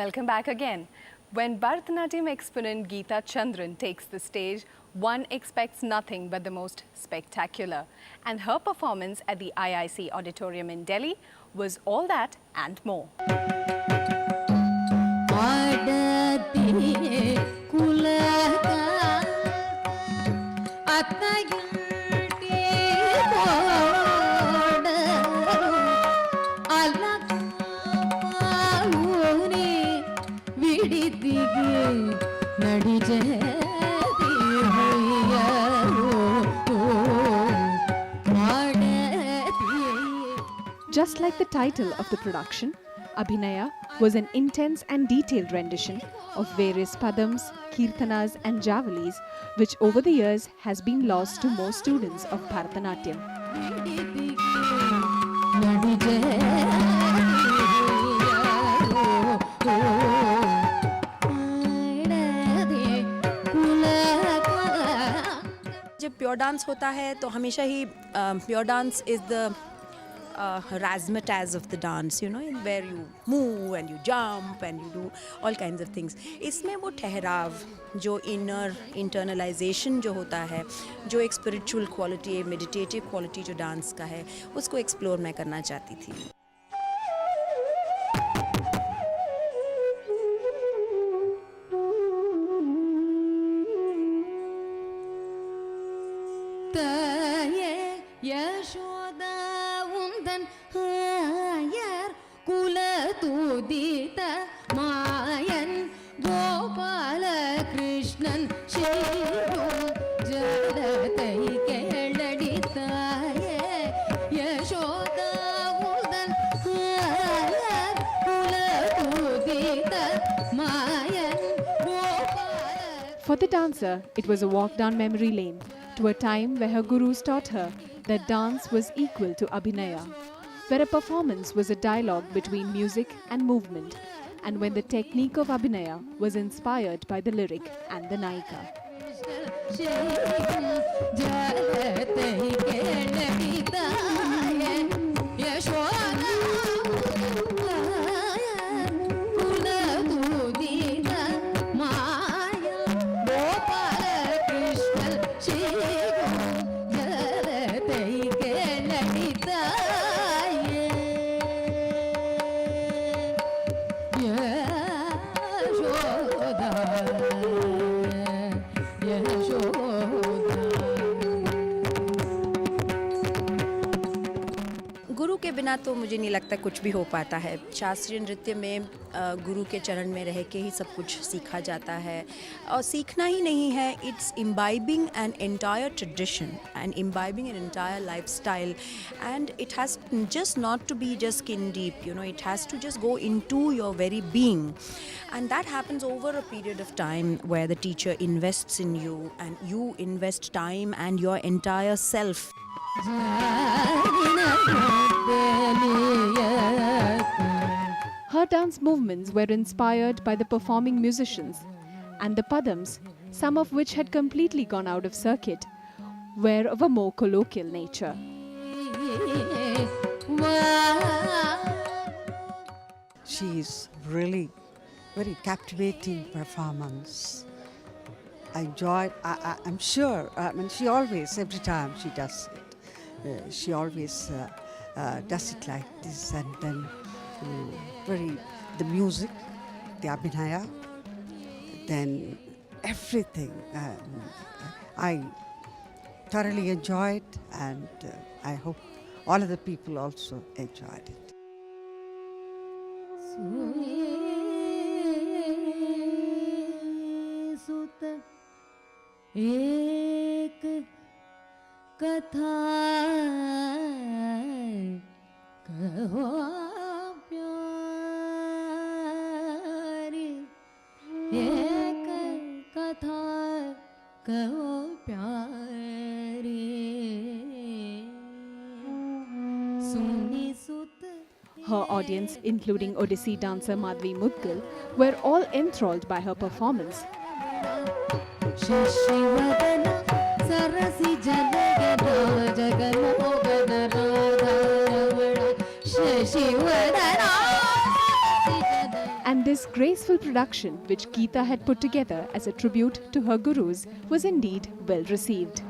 Welcome back again. When Bharatanatyam exponent Geeta Chandran takes the stage, one expects nothing but the most spectacular. And her performance at the IIC Auditorium in Delhi was all that and more. Just like the title of the production, Abhinaya was an intense and detailed rendition of various padams, kirtanas and javalis, which over the years has been lost to most students of Bharatanatyam. जब pure dance होता है तो हमेशा ही pure dance is the razzmatazz of the dance, you know, where you move and you jump and you do all kinds of things. इसमें वो ठहराव, जो internalization जो होता है, जो एक spiritual quality, meditative quality जो डांस का है, उसको explore मैं करना चाहती थी. For the dancer, it was a walk down memory lane to a time where her gurus taught her that dance was equal to Abhinaya, where a performance was a dialogue between music and movement, and when the technique of Abhinaya was inspired by the lyric and the Naika. गुरु के बिना तो मुझे नहीं लगता कुछ भी हो पाता है. शास्त्रीय नृत्य में गुरु के चरण में रह के ही सब कुछ सीखा जाता है. और सीखना ही नहीं है, it's imbibing an entire tradition and imbibing an entire lifestyle, and it has just not to be just skin deep, you know, it has to just go into your very being, and that happens over a period of time where the teacher invests in you and you invest time and your entire self. Her dance movements were inspired by the performing musicians, and the padams, some of which had completely gone out of circuit, were of a more colloquial nature. She is really very captivating performance. I enjoyed. I'm sure. I mean, she always, every time she does it, she always does it like this, and then the music, the Abhinaya, then everything. I thoroughly enjoyed, and I hope all of the people also enjoyed it. कथा कहो प्यारी, एक कथा कहो प्यारी, सुनी सुत. Her audience, including Odissi dancer Madhvi Mudgal, were all enthralled by her performance. And this graceful production, which Geeta had put together as a tribute to her gurus, was indeed well received.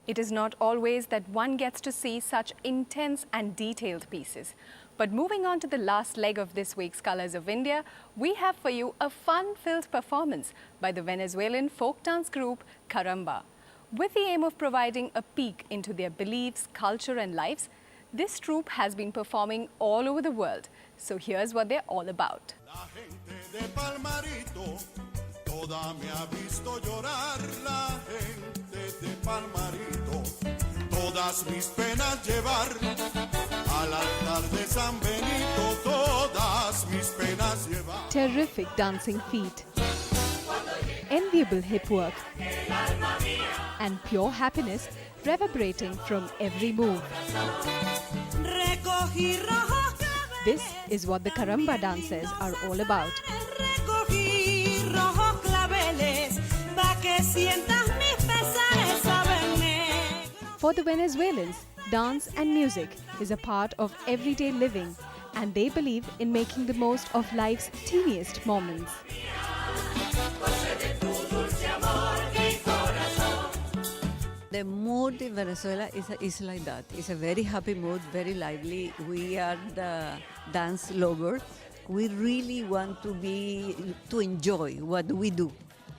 It is not always that one gets to see such intense and detailed pieces. But moving on to the last leg of this week's Colors of India, we have for you a fun-filled performance by the Venezuelan folk dance group Caramba. With the aim of providing a peek into their beliefs, culture and lives, this troupe has been performing all over the world. So here's what they're all about. La gente de Palmarito, toda me ha visto llorar. La gente de Palmarito, todas mis penas llevar al altar de San Benito, todas mis penas llevar. Terrific dancing feet, enviable hip work, and pure happiness reverberating from every move. This is what the Caramba dancers are all about. For the Venezuelans, dance and music is a part of everyday living, and they believe in making the most of life's teeniest moments. The mood in Venezuela is like that. It's a very happy mood, very lively. We are the dance lovers. We really want to enjoy what we do.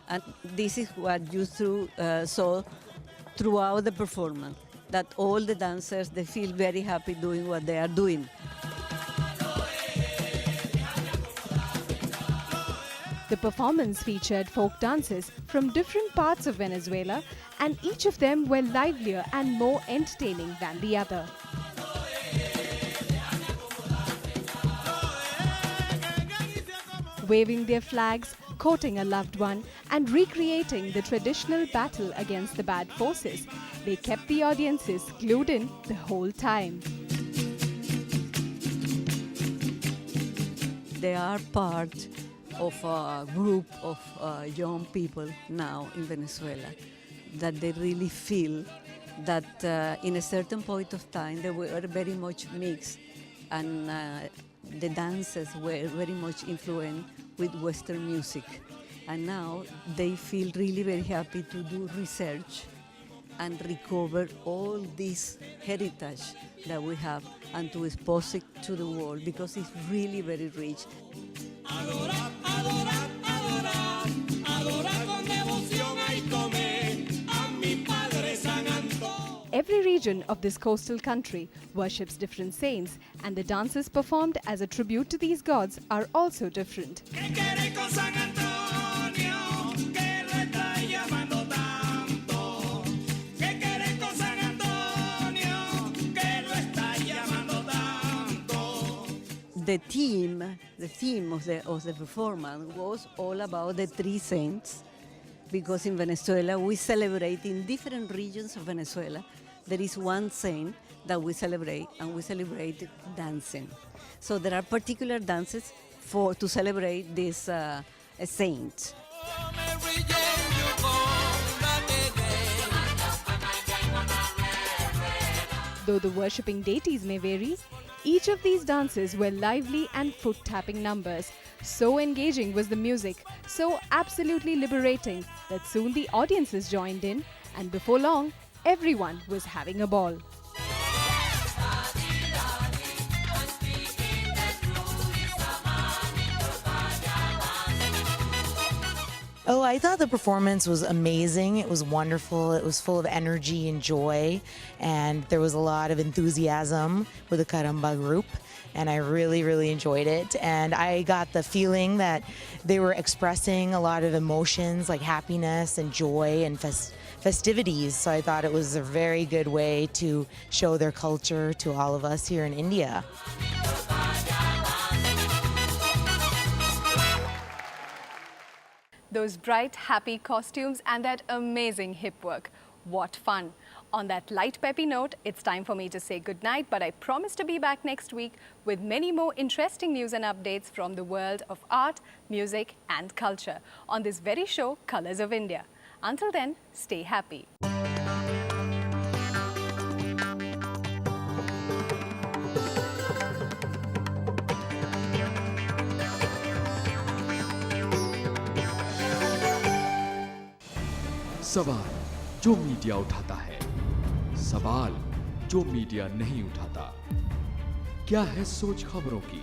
And this is what you saw throughout the performance, that all the dancers, they feel very happy doing what they are doing. The performance featured folk dances from different parts of Venezuela, and each of them were livelier and more entertaining than the other. Waving their flags, courting a loved one, and recreating the traditional battle against the bad forces, they kept the audiences glued in the whole time. They are part of a group of young people now in Venezuela that they really feel that in a certain point of time they were very much mixed, and the dances were very much influenced with Western music. And now they feel really very happy to do research and recover all this heritage that we have and to expose it to the world, because it's really very rich. Adorar, adorar, adorar, adorar con devoción ay tomé a mi Padre San Antón. Every region of this coastal country worships different saints, and the dances performed as a tribute to these gods are also different. ¿Qué quiere con San Antonio? Que lo está llamando tanto. ¿Qué quiere con San Antonio? Que lo está llamando tanto. The theme of the performance was all about the three saints, because in Venezuela we celebrate in different regions of Venezuela. There is one saint that we celebrate, and we celebrate dancing. So there are particular dances to celebrate this saint. Though the worshipping deities may vary, each of these dances were lively and foot-tapping numbers. So engaging was the music, so absolutely liberating, that soon the audiences joined in, and before long, everyone was having a ball. Oh, I thought the performance was amazing. It was wonderful. It was full of energy and joy, and there was a lot of enthusiasm with the Caramba group, and I really, really enjoyed it. And I got the feeling that they were expressing a lot of emotions like happiness and joy and festivities. So I thought it was a very good way to show their culture to all of us here in India. Those bright, happy costumes and that amazing hip work. What fun! On that light peppy note, it's time for me to say goodnight, but I promise to be back next week with many more interesting news and updates from the world of art, music and culture on this very show, Colours of India. Until then, stay happy. सवाल जो media उठाता है, सवाल जो media नहीं उठाता। क्या है सोच खबरों की?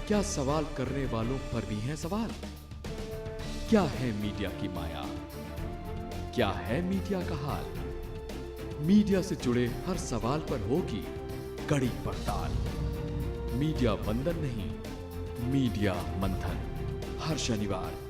क्या सवाल करने वालों पर भी हैं सवाल? क्या है मीडिया की माया? क्या है मीडिया का हाल? मीडिया से जुड़े हर सवाल पर होगी कड़ी पड़ताल। मीडिया वंदन नहीं, मीडिया मंथन, हर शनिवार